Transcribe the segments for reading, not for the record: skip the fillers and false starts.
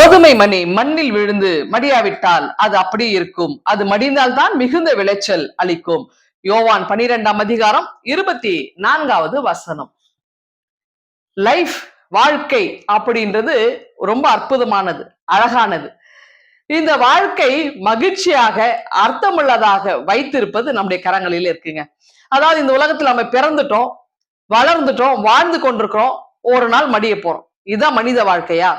கோதுமை மணி மண்ணில் விழுந்து மடியாவிட்டால் அது அப்படி இருக்கும், அது மடிந்தால்தான் மிகுந்த விளைச்சல் அளிக்கும். யோவான் 12ஆம் அதிகாரம் 24வது வசனம். லைஃப், வாழ்க்கை அப்படின்றது ரொம்ப அற்புதமானது, அழகானது. இந்த வாழ்க்கை மகிழ்ச்சியாக அர்த்தமுள்ளதாக வைத்திருப்பது நம்முடைய கரங்களில் இருக்குங்க. அதாவது இந்த உலகத்துல நம்ம பிறந்துட்டோம், வளர்ந்துட்டோம், வாழ்ந்து கொண்டிருக்கிறோம், ஒரு நாள் மடிய போறோம். இதுதான் மனித வாழ்க்கையா?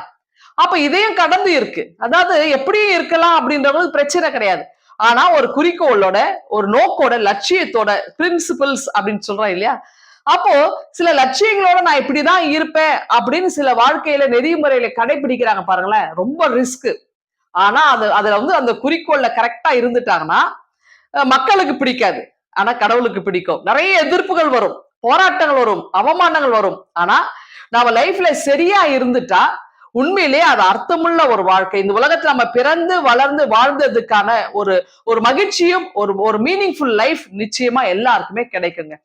அப்ப இதையும் கடந்து இருக்கு. அதாவது எப்படியும் இருக்கலாம் அப்படின்றது பிரச்சனை கிடையாது. ஆனா ஒரு குறிக்கோளோட, ஒரு நோக்கோட, லட்சியத்தோட, பிரின்சிபிள்ஸ் அப்படின்னு சொல்றோம் இல்லையா? அப்போ சில லட்சியங்களோட நான் இப்படிதான் இருப்பேன் அப்படின்னு சில வாழ்க்கையில நெறிமுறையில கடைபிடிக்கிறாங்க பாருங்களேன், ரொம்ப ரிஸ்க். ஆனா அதுல அந்த குறிக்கோள்ல கரெக்டா இருந்துட்டாங்கன்னா மக்களுக்கு பிடிக்காது, ஆனா கடவுளுக்கு பிடிக்கும். நிறைய எதிர்ப்புகள் வரும், போராட்டங்கள் வரும், அவமானங்கள் வரும். ஆனா நம்ம லைஃப்ல சரியா இருந்துட்டா உண்மையிலேயே அது அர்த்தமுள்ள ஒரு வாழ்க்கை. இந்த உலகத்துல நம்ம பிறந்து வளர்ந்து வாழ்ந்ததுக்கான ஒரு ஒரு மகிழ்ச்சியும் ஒரு மீனிங்ஃபுல் லைஃப் நிச்சயமா எல்லாருக்குமே கிடைக்குங்க.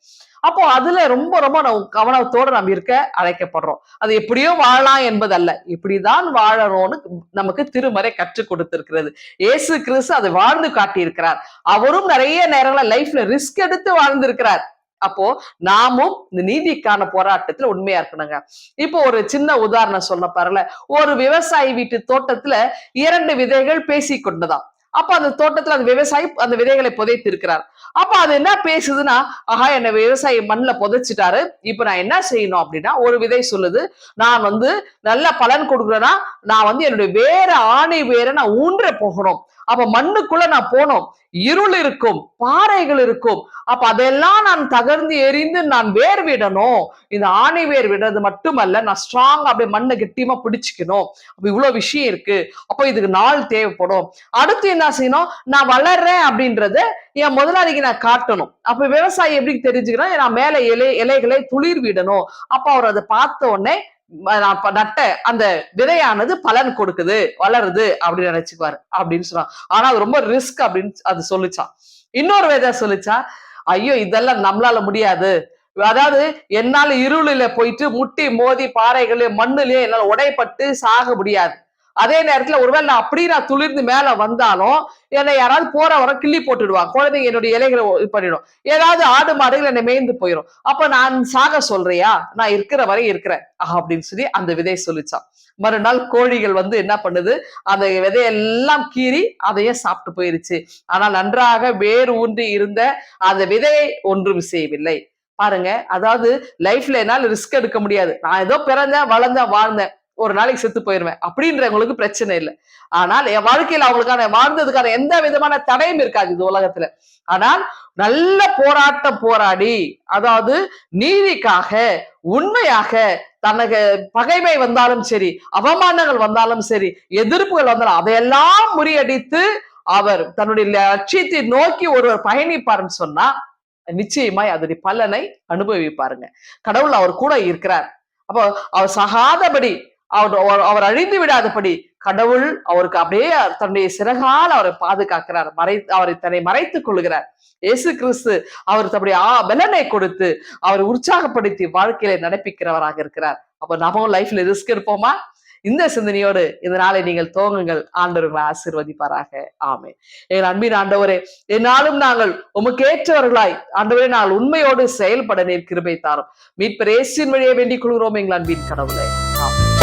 அப்போ அதுல ரொம்ப ரொம்ப கவனத்தோட நம்ம இருக்க அழைக்கப்படுறோம். அது எப்படியோ வாழலாம் என்பதல்ல, இப்படிதான் வாழறோம்னு நமக்கு திருமறை கற்றுக் கொடுத்திருக்கிறது. இயேசு கிறிஸ்து அதை வாழ்ந்து காட்டியிருக்கிறார். அவரும் நிறைய நேரங்கள லைஃப்ல ரிஸ்க் எடுத்து வாழ்ந்திருக்கிறார். அப்போ நாமும் இந்த நீதிக்கான போராட்டத்துல உண்மையா இருக்கணுங்க. இப்போ ஒரு சின்ன உதாரணம் சொல்ல பாருல, ஒரு விவசாயி வீட்டு தோட்டத்துல 2 விதைகள் பேசி கொண்டதாம். அப்ப அந்த தோட்டத்துல அந்த விவசாயி அந்த விதைகளை புதைத்து இருக்கிறார். அப்ப அது என்ன பேசுதுன்னா, ஆஹா, என்ன விவசாயி மண்ணுல புதைச்சிட்டாரு, இப்ப நான் என்ன செய்யணும் அப்படின்னா, ஒரு விதை சொல்லுது, நான் நல்ல பலன் கொடுக்குறேன்னா நான் என்னுடைய வேற ஆணை வேற நான் ஊன்ற போகணும். அப்ப மண்ணுக்குள்ள நான் போனோம், இருள் இருக்கும், பாறைகள் இருக்கும். அப்ப அதெல்லாம் நான் தகர்ந்து எரிந்து நான் வேர் விடணும். இந்த ஆணை வேர் விடுறது மட்டுமல்ல, நான் ஸ்ட்ராங் அப்படியே மண்ணை கெட்டியமா பிடிச்சிக்கணும். அப்ப இவ்வளவு விஷயம் இருக்கு. அப்ப இதுக்கு நாள் தேவைப்படும். அடுத்து என்ன செய்யணும், நான் வளர்றேன் அப்படின்றத என் முதலாளிக்கு நான் காட்டணும். அப்ப விவசாயி எப்படி தெரிஞ்சுக்கணும், நான் மேல இலைகளை துளிர் விடணும். அப்ப அவர் அதை பார்த்த உடனே நட்ட அந்த விதையானது பலன் கொடுக்குது, வளருது அப்படின்னு நினைச்சுக்குவாரு அப்படின்னு சொன்னா. ஆனா அது ரொம்ப ரிஸ்க் அப்படின்னு அது சொல்லிச்சான். இன்னொரு விதை சொல்லிச்சா, ஐயோ இதெல்லாம் நம்மளால முடியாது, அதாவது என்னால இருளில போயிட்டு முட்டி மோதி பாறைகளே மண்ணுலயே என்னால உடைப்பட்டு சாக முடியாது. அதே நேரத்துல ஒருவேளை நான் அப்படி நான் துளிர்ந்து மேல வந்தாலும் என்னை யாராவது போற வர கிள்ளி போட்டுடுவாங்க, குழந்தைங்க என்னுடைய இலைகளை இது பண்ணிடும், ஏதாவது ஆடு மாடுகள் என்னை மேய்ந்து போயிடும். அப்ப நான் சாக சொல்றியா, நான் இருக்கிற வரை இருக்கிறேன் அப்படின்னு சொல்லி அந்த விதை சொல்லிச்சான். மறுநாள் கோழிகள் என்ன பண்ணுது, அந்த விதையெல்லாம் கீறி அதையே சாப்பிட்டு போயிருச்சு. ஆனால் நன்றாக வேர் ஊன்றி இருந்த அந்த விதையை ஒன்றும் செய்யவில்லை. பாருங்க, அதாவது லைஃப்ல என்னால ரிஸ்க் எடுக்க முடியாது, நான் ஏதோ பிறந்தேன் வளர்ந்தேன் வாழ்ந்தேன், ஒரு நாளைக்கு செத்து போயிருவேன் அப்படின்றவங்களுக்கு பிரச்சனை இல்லை. ஆனால் என் வாழ்க்கையில அவங்களுக்கான வாழ்ந்ததுக்கான எந்த விதமான தடையும் இருக்காது இந்த உலகத்துல. ஆனால் நல்ல போராட்டம் போராடி, அதாவது நீதிக்காக உண்மையாக, தனக்கு பகைமை வந்தாலும் சரி, அவமானங்கள் வந்தாலும் சரி, எதிர்ப்புகள் வந்தாலும் அதையெல்லாம் முறியடித்து அவர் தன்னுடைய லட்சியத்தை நோக்கி ஒருவர் பயணிப்பாருன்னு சொன்னா நிச்சயமாய் அதனுடைய பலனை அனுபவிப்பாருங்க. கடவுள் அவர் கூட இருக்கிறார். அப்போ அவர் சகாதபடி, அவர் அழிந்து விடாதபடி கடவுள் அவருக்கு அப்படியே தன்னுடைய சிறகால் அவரை பாதுகாக்கிறார், அவரை தன்னை மறைத்துக் கொள்கிறார். இயேசு கிறிஸ்து அவர் தன்னுடைய பலனை கொடுத்து அவரை உற்சாகப்படுத்தி வாழ்க்கையில நடப்பிக்கிறவராக இருக்கிறார். அப்ப நம்ம லைஃப்ல ரிஸ்க் இருப்போமா? இந்த சிந்தனையோடு இந்த நாளை நீங்கள் துவங்குங்கள். ஆண்டவர்களை ஆசீர்வதிப்பாராக. ஆமென். எங்கள் அன்பின் ஆண்டவரே, என்னாலும் நாங்கள் உமக்கு ஏற்றவர்களாய் ஆண்டவரே நாங்கள் உண்மையோடு செயல்பட நீர் கிருபை தாரும். மீட்பர் இயேசுவின் வழியை வேண்டிக் கொள்கிறோம் எங்கள் அன்பின் கடவுளே. ஆமென்.